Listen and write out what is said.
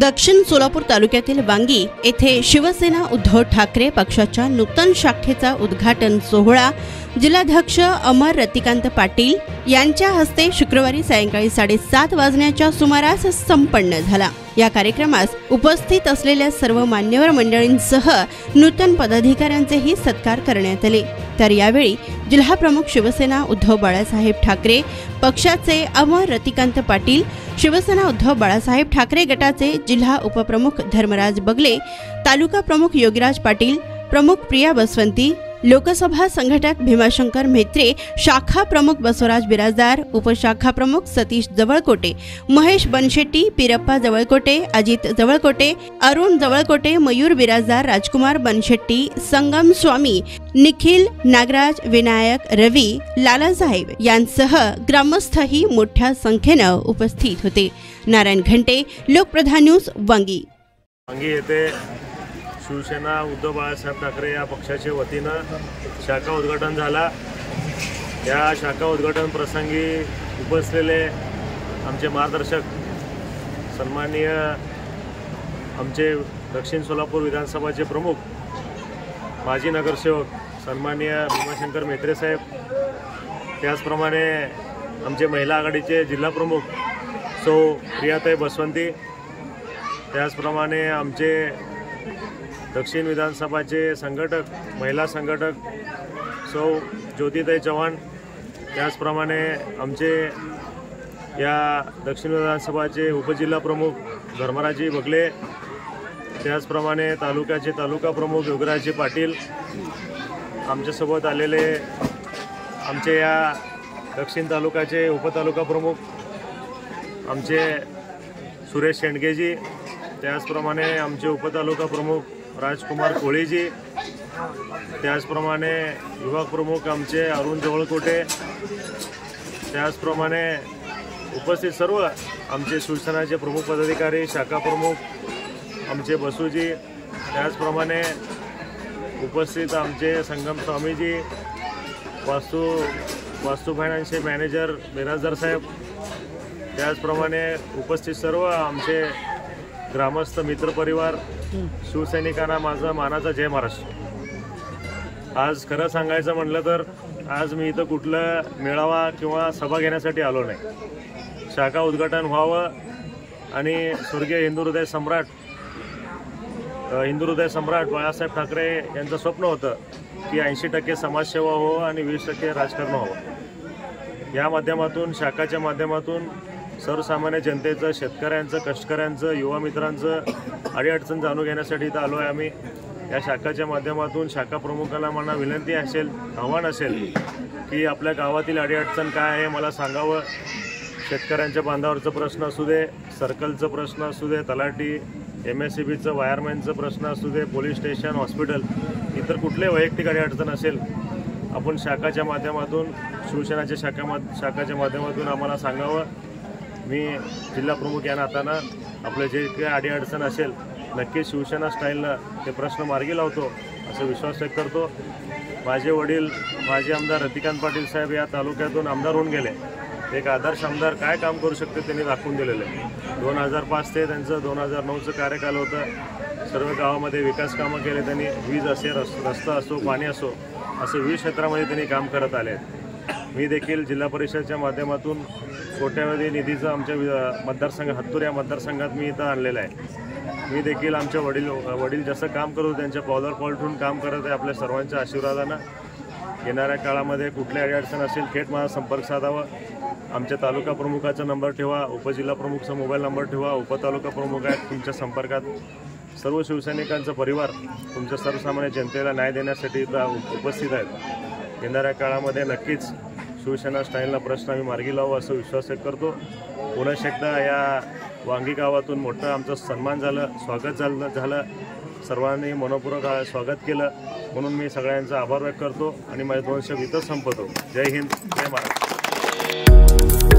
दक्षिण सोलापूर तालुक्यातील वांगी येथे शिवसेना उद्धव ठाकरे पक्षाच्या नूतन शाखेचा उद्घाटन सोहळा जिल्हाध्यक्ष अमर रतिकांत पाटील यांच्या हस्ते शुक्रवारी सायंकाळी 7:30 वाजण्याच्या सुमारास संपन्न झाला। या कार्यक्रमास उपस्थित असलेल्या सर्व मान्यवर मंडळींसह नूतन पदाधिकाऱ्यांचेही सत्कार करण्यात आले। तर यावेळी जिल्हा प्रमुख शिवसेना उद्धव बाळासाहेब ठाकरे पक्षाचे अमर रतिकांत पाटील, शिवसेना उद्धव बाळासाहेब ठाकरे गटाचे जिल्हा उपप्रमुख धर्मराज बगले, तालुका प्रमुख योगीराज पाटील, प्रमुख प्रिया बसवंती, लोकसभा संघटक भीमाशंकर म्हेत्रे, शाखा प्रमुख बसवराज बिराजदार, उपशाखा प्रमुख सतीश जवळकोटे, महेश बनशेट्टी, पिरप्पा जवळकोटे, अजित जवळकोटे, अरुण जवळकोटे, मयूर बिराजदार, राजकुमार बनशेट्टी, संगम स्वामी, निखिल, नागराज, विनायक, रवी, लालासाहेब यांसह ग्रामस्थही मोठ्या संख्येने उपस्थित होते। नारायण घंटे, लोकप्रधान न्यूज, वांगी। येथे शिवसेना उद्धव बाळासाहेब ठाकरे या पक्षाच्या वतीनं शाखा उद्घाटन झाला। या शाखा उद्घाटन प्रसंगी उपस्थितलेले आमचे मार्गदर्शक सन्माननीय आमचे दक्षिण सोलापूर विधानसभाचे प्रमुख माजी नगरसेवक सन्माननीय भीमाशंकर म्हेत्रे साहेब, त्याचप्रमाणे आमचे महिला आघाडीचे जिल्हा प्रमुख सौ प्रियाताई बसवंती, त्याचप्रमाणे आमचे दक्षिण विधानसभाचे संघटक महिला संघटक सौ ज्योतिताई चव्हाण, त्याचप्रमाणे आमचे या दक्षिण विधानसभाचे उपजिल्हा प्रमुख धर्मराजी बगले, त्याचप्रमाणे तालुक्याचे तालुका प्रमुख योगीराज पाटील, आमच्यासोबत आलेले आमचे या दक्षिण तालुक्याचे उपतालुका प्रमुख आमचे सुरेश शेंडगेजी, त्याचप्रमाणे आमचे उपतालुका प्रमुख राजकुमार कोळीजी, त्याचप्रमाणे युवा प्रमुख आमचे अरुण जवळकोटे, त्याचप्रमाणे उपस्थित सर्व आमचे शिवसेनाचे प्रमुख पदाधिकारी, शाखा प्रमुख आमचे बसूजी, त्याचप्रमाणे उपस्थित आमचे संगम स्वामीजी, वास्तू फायनान्सचे मॅनेजर बिराजदार साहेब, त्याचप्रमाणे उपस्थित सर्व आमचे ग्रामस्थ मित्रपरिवार, शिवसैनिकांना माझा मानाचा जय महाराष्ट्र। आज खरं सांगायचं म्हटलं तर आज मी इथं कुठलं मेळावा किंवा सभा घेण्यासाठी आलो नाही। शाखा उद्घाटन व्हावं आणि स्वर्गीय हिंदू हृदय सम्राट बाळासाहेब ठाकरे यांचं स्वप्न होतं की 80% समाजसेवा हो आणि 20% राजकारण व्हावं। या माध्यमातून शाखाच्या माध्यमातून सर्वसामान्य जनतेचं, शेतकऱ्यांचं, कष्टकऱ्यांचं, युवा मित्रांचं अडीअडचण जाणून घेण्यासाठी इथं आलो आहे आम्ही। या शाखाच्या माध्यमातून शाखा प्रमुखाला मला विनंती असेल, आव्हान असेल की आपल्या गावातील अडीअडचण काय आहे मला सांगावं। शेतकऱ्यांच्या बांधावरचं प्रश्न असू दे, सर्कलचं प्रश्न असू दे, तलाठी, MSCBचं वायरमॅनचं प्रश्न असू दे, पोलीस स्टेशन, हॉस्पिटल, इतर कुठल्याही वैयक्तिक अडीअडचण असेल आपण शाखाच्या माध्यमातून, शिवसेनाच्या शाखाच्या माध्यमातून आम्हाला सांगावं। मी जिल्हा प्रमुख या नात्यानं आपले जे काही अडीअडचण असेल नक्कीच शिवसेना स्टाईलनं ते प्रश्न मार्गी लावतो असं विश्वास व्यक्त करतो। माझे वडील माजी आमदार रतिकांत पाटील साहेब या तालुक्यातून आमदार होऊन गेले। एक आदर्श आमदार काय काम करू शकते त्यांनी दाखवून दिलेलं आहे। 2005 ते त्यांचं 2009चं कार्यकाल होतं। सर्व गावामध्ये विकास कामं केले त्यांनी, वीज असेल, रस्ता असो, पाणी असो, असं विविध क्षेत्रामध्ये त्यांनी काम करत आले आहेत। मी देखील जिल्हा परिषदेच्या माध्यमातून कोट्यावधी निधीचं आमच्या मतदारसंघ हत्तूर या मतदारसंघात मी इथं आणलेलं आहे। मी देखील आमच्या वडील जसं काम करतो त्यांच्या पावलावर पाऊल ठेवून काम करत आहे। आपल्या सर्वांच्या आशीर्वादानं येणाऱ्या काळामध्ये कुठल्याही अडचण असेल थेट मला संपर्क साधावा। आमच्या तालुका प्रमुखाचा नंबर ठेवा, उपजिल्हा प्रमुखचा मोबाईल नंबर ठेवा, उपतालुका प्रमुख आहेत तुमच्या संपर्कात। सर्व शिवसैनिकांचा परिवार तुमच्या सर्वसामान्य जनतेला न्याय देण्यासाठी इथं उपस्थित आहेत। येणाऱ्या काळामध्ये नक्कीच शिवसेना स्टाईलला प्रश्न आम्ही मार्गी लावू असं विश्वास व्यक्त करतो। पुन्हा एकदा या वांगी गावातून मोठं आमचं सन्मान झालं, स्वागत झालं, सर्वांनी मनपूर्वक स्वागत केलं म्हणून मी सगळ्यांचा आभार व्यक्त करतो आणि माझे 2 शब्द इथं संपवतो। जय हिंद, जय महाराष्ट्र।